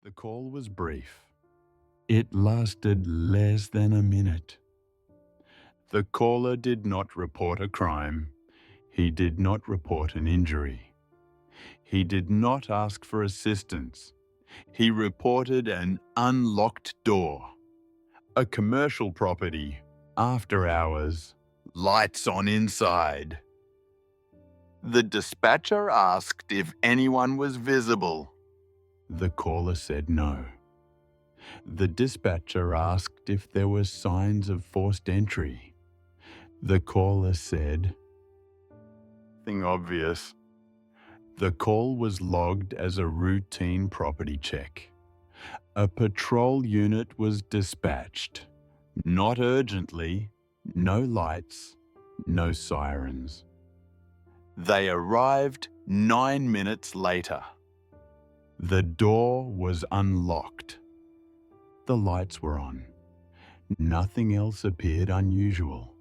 The call was brief. It lasted less than a minute. The caller did not report a crime. He did not report an injury. He did not ask for assistance. He reported an unlocked door. A commercial property, after hours, lights on inside. The dispatcher asked if anyone was visible. The caller said no. The dispatcher asked if there were signs of forced entry. The caller said, "Nothing obvious." The call was logged as a routine property check. A patrol unit was dispatched. Not urgently, no lights, no sirens. They arrived 9 minutes later. The door was unlocked. The lights were on. Nothing else appeared unusual.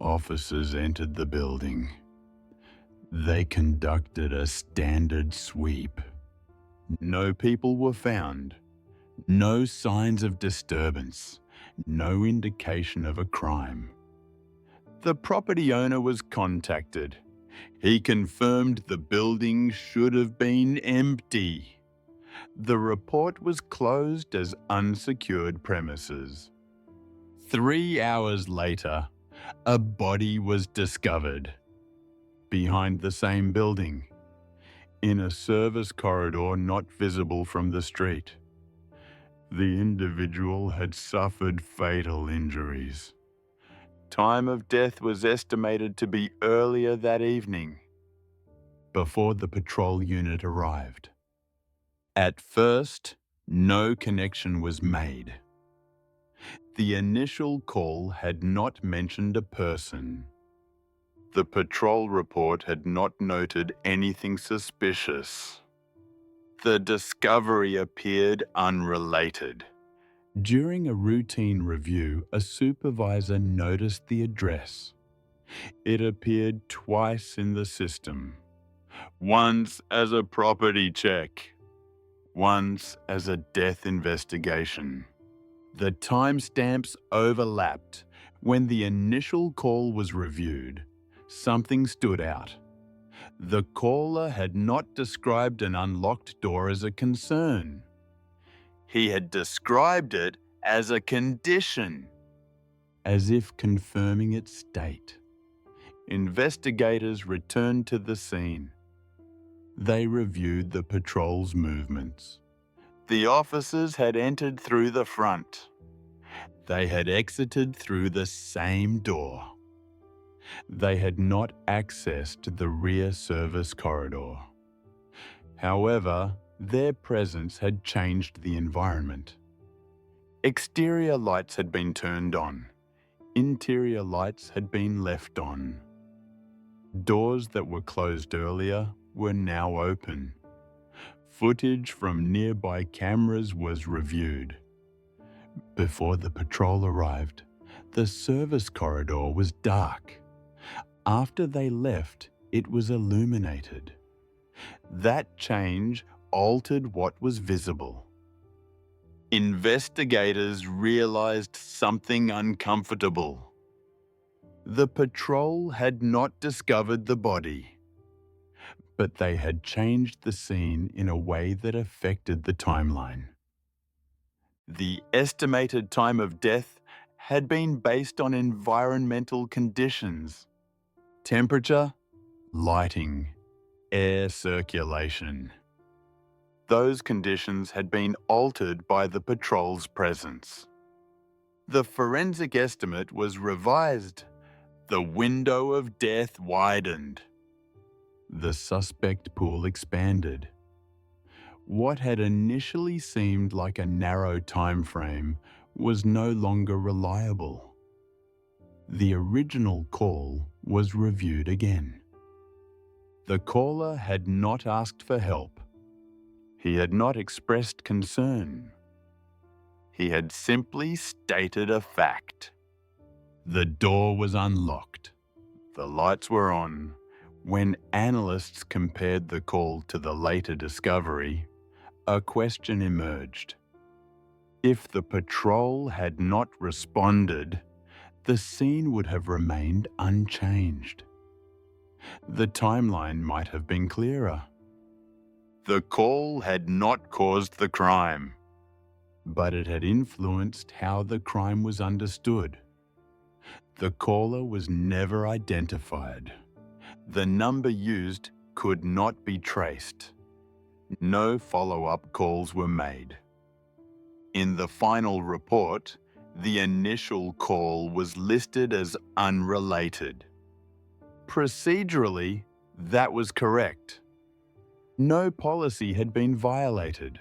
Officers entered the building. They conducted a standard sweep. No people were found. No signs of disturbance. No indication of a crime. The property owner was contacted. He confirmed the building should have been empty. The report was closed as unsecured premises. 3 hours later, a body was discovered behind the same building, in a service corridor not visible from the street. The individual had suffered fatal injuries. Time of death was estimated to be earlier that evening, before the patrol unit arrived. At first, no connection was made. The initial call had not mentioned a person. The patrol report had not noted anything suspicious. The discovery appeared unrelated. During a routine review, a supervisor noticed the address. It appeared twice in the system. Once as a property check, once as a death investigation. The timestamps overlapped. When the initial call was reviewed, something stood out. The caller had not described an unlocked door as a concern. He had described it as a condition, as if confirming its state. Investigators returned to the scene. They reviewed the patrol's movements. The officers had entered through the front. They had exited through the same door. They had not accessed the rear service corridor. However, their presence had changed the environment. Exterior lights had been turned on. Interior lights had been left on. Doors that were closed earlier were now open. Footage from nearby cameras was reviewed. Before the patrol arrived, the service corridor was dark. After they left, it was illuminated. That change altered what was visible. Investigators realized something uncomfortable. The patrol had not discovered the body, but they had changed the scene in a way that affected the timeline. The estimated time of death had been based on environmental conditions: temperature, lighting, air circulation. Those conditions had been altered by the patrol's presence. The forensic estimate was revised. The window of death widened. The suspect pool expanded. What had initially seemed like a narrow time frame was no longer reliable. The original call was reviewed again. The caller had not asked for help. He had not expressed concern. He had simply stated a fact. The door was unlocked. The lights were on. When analysts compared the call to the later discovery, A question emerged. If the patrol had not responded, the scene would have remained unchanged. The timeline might have been clearer. The call had not caused the crime, but it had influenced how the crime was understood. The caller was never identified. The number used could not be traced. No follow-up calls were made. In the final report, the initial call was listed as unrelated. Procedurally, that was correct. No policy had been violated.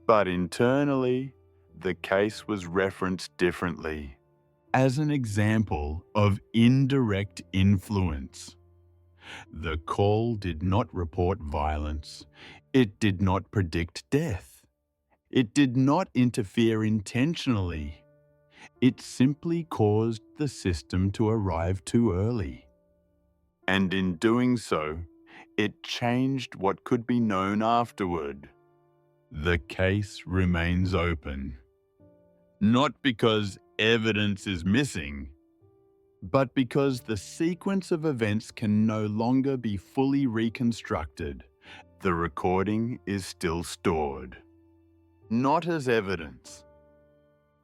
But internally, the case was referenced differently, as an example of indirect influence. The call did not report violence. It did not predict death. It did not interfere intentionally. It simply caused the system to arrive too early. And in doing so, it changed what could be known afterward. The case remains open. Not because evidence is missing, but because the sequence of events can no longer be fully reconstructed. The recording is still stored. Not as evidence,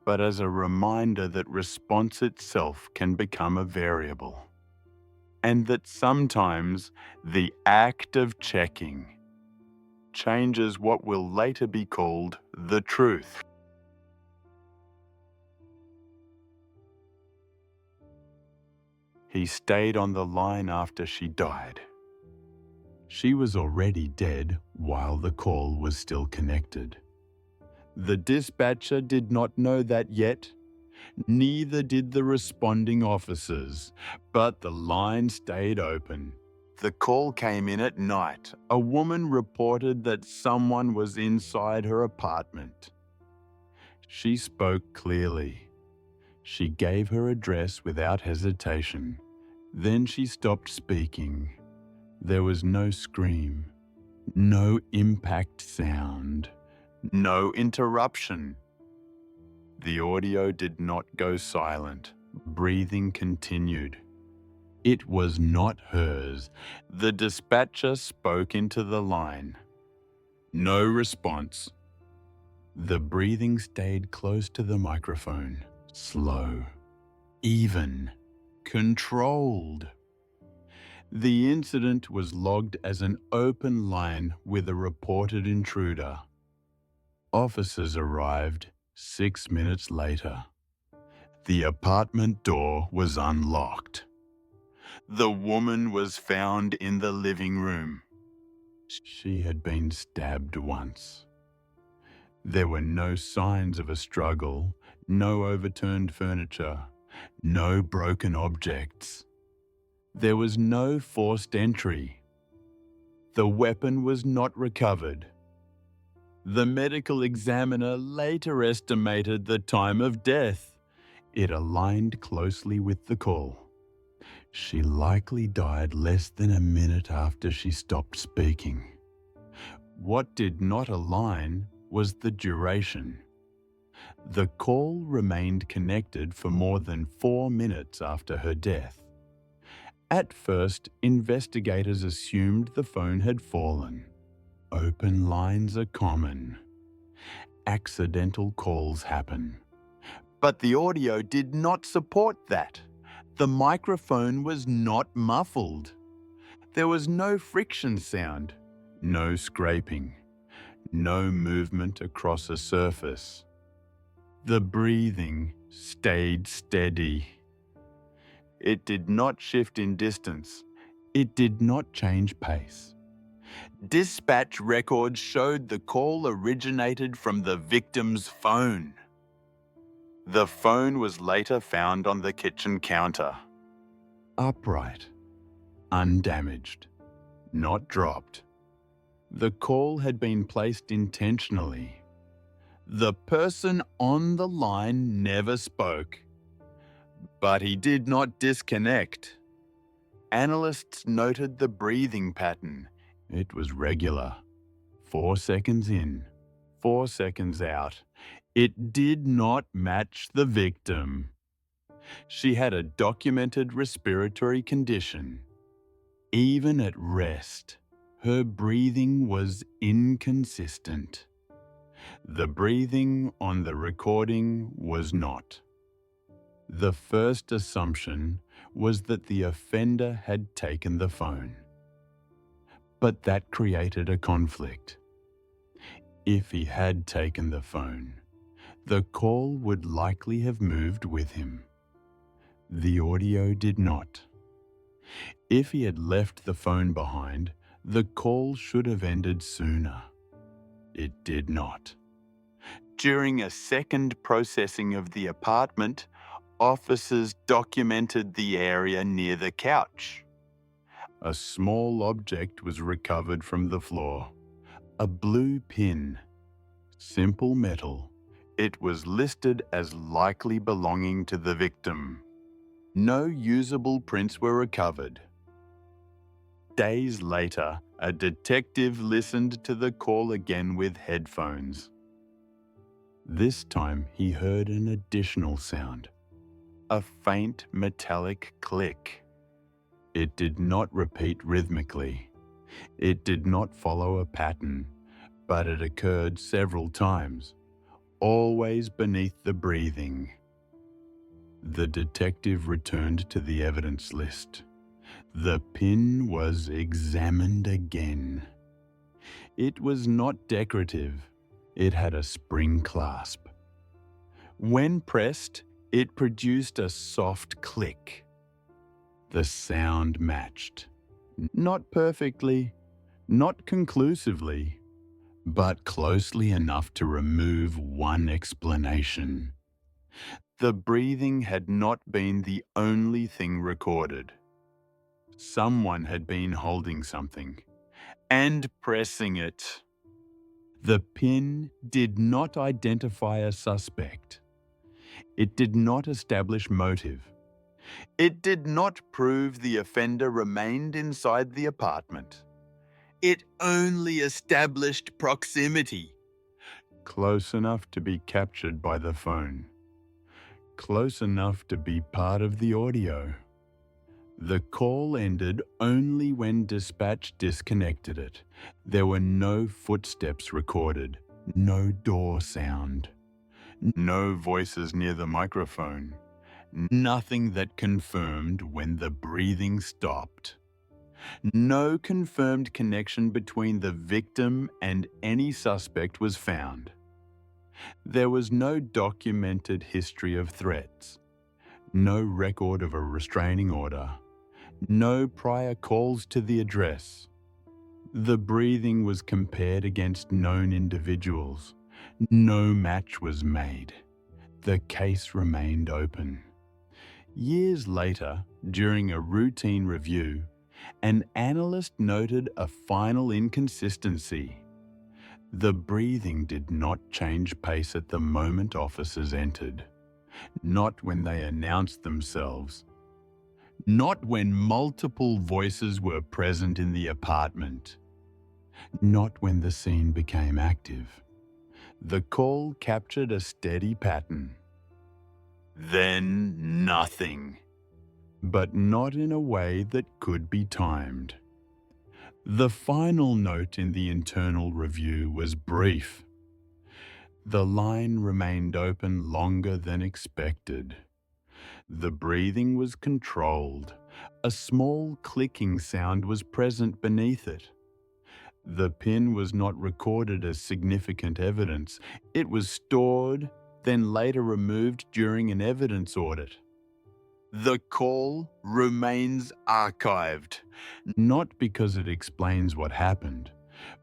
but as a reminder that response itself can become a variable. And that sometimes the act of checking changes what will later be called the truth. He stayed on the line after she died. She was already dead while the call was still connected. The dispatcher did not know that yet. Neither did the responding officers, but the line stayed open. The call came in at night. A woman reported that someone was inside her apartment. She spoke clearly. She gave her address without hesitation. Then she stopped speaking. There was no scream, no impact sound, no interruption. The audio did not go silent. Breathing continued. It was not hers. The dispatcher spoke into the line. No response. The breathing stayed close to the microphone, slow, even, controlled. The incident was logged as an open line with a reported intruder. Officers arrived 6 minutes later. The apartment door was unlocked. The woman was found in the living room. She had been stabbed once. There were no signs of a struggle, no overturned furniture, no broken objects. There was no forced entry. The weapon was not recovered. The medical examiner later estimated the time of death. It aligned closely with the call. She likely died less than a minute after she stopped speaking. What did not align was the duration. The call remained connected for more than 4 minutes after her death. At first, investigators assumed the phone had fallen. Open lines are common. Accidental calls happen. But the audio did not support that. The microphone was not muffled. There was no friction sound, no scraping, no movement across a surface. The breathing stayed steady. It did not shift in distance. It did not change pace. Dispatch records showed the call originated from the victim's phone. The phone was later found on the kitchen counter. Upright, undamaged, not dropped. The call had been placed intentionally. The person on the line never spoke, but he did not disconnect. Analysts noted the breathing pattern. It was regular, 4 seconds in, 4 seconds out. It did not match the victim. She had a documented respiratory condition. Even at rest, her breathing was inconsistent. The breathing on the recording was not. The first assumption was that the offender had taken the phone. But that created a conflict. If he had taken the phone, the call would likely have moved with him. The audio did not. If he had left the phone behind, the call should have ended sooner. It did not. During a second processing of the apartment, officers documented the area near the couch. A small object was recovered from the floor. A blue pin. Simple metal. It was listed as likely belonging to the victim. No usable prints were recovered. Days later, a detective listened to the call again with headphones. This time he heard an additional sound. A faint metallic click. It did not repeat rhythmically. It did not follow a pattern, but it occurred several times, always beneath the breathing. The detective returned to the evidence list. The pin was examined again. It was not decorative. It had a spring clasp. When pressed, it produced a soft click. The sound matched. Not perfectly, not conclusively, but closely enough to remove one explanation. The breathing had not been the only thing recorded. Someone had been holding something and pressing it. The pin did not identify a suspect. It did not establish motive. It did not prove the offender remained inside the apartment. It only established proximity. Close enough to be captured by the phone. Close enough to be part of the audio. The call ended only when dispatch disconnected it. There were no footsteps recorded, no door sound, no voices near the microphone, nothing that confirmed when the breathing stopped. No confirmed connection between the victim and any suspect was found. There was no documented history of threats, no record of a restraining order, no prior calls to the address. The breathing was compared against known individuals. No match was made. The case remained open. Years later, during a routine review, an analyst noted a final inconsistency. The breathing did not change pace at the moment officers entered, not when they announced themselves, not when multiple voices were present in the apartment, not when the scene became active. The call captured a steady pattern. Then nothing. But not in a way that could be timed. The final note in the internal review was brief. The line remained open longer than expected. The breathing was controlled. A small clicking sound was present beneath it. The pin was not recorded as significant evidence. It was stored, then later removed during an evidence audit. The call remains archived, not because it explains what happened,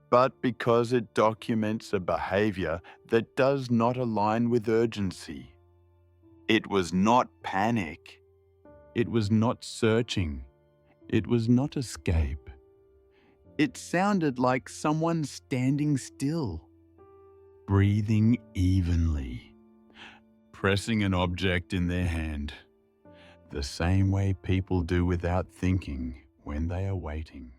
but because it documents a behavior that does not align with urgency. It was not panic. It was not searching. It was not escape. It sounded like someone standing still, breathing evenly, pressing an object in their hand, the same way people do without thinking when they are waiting.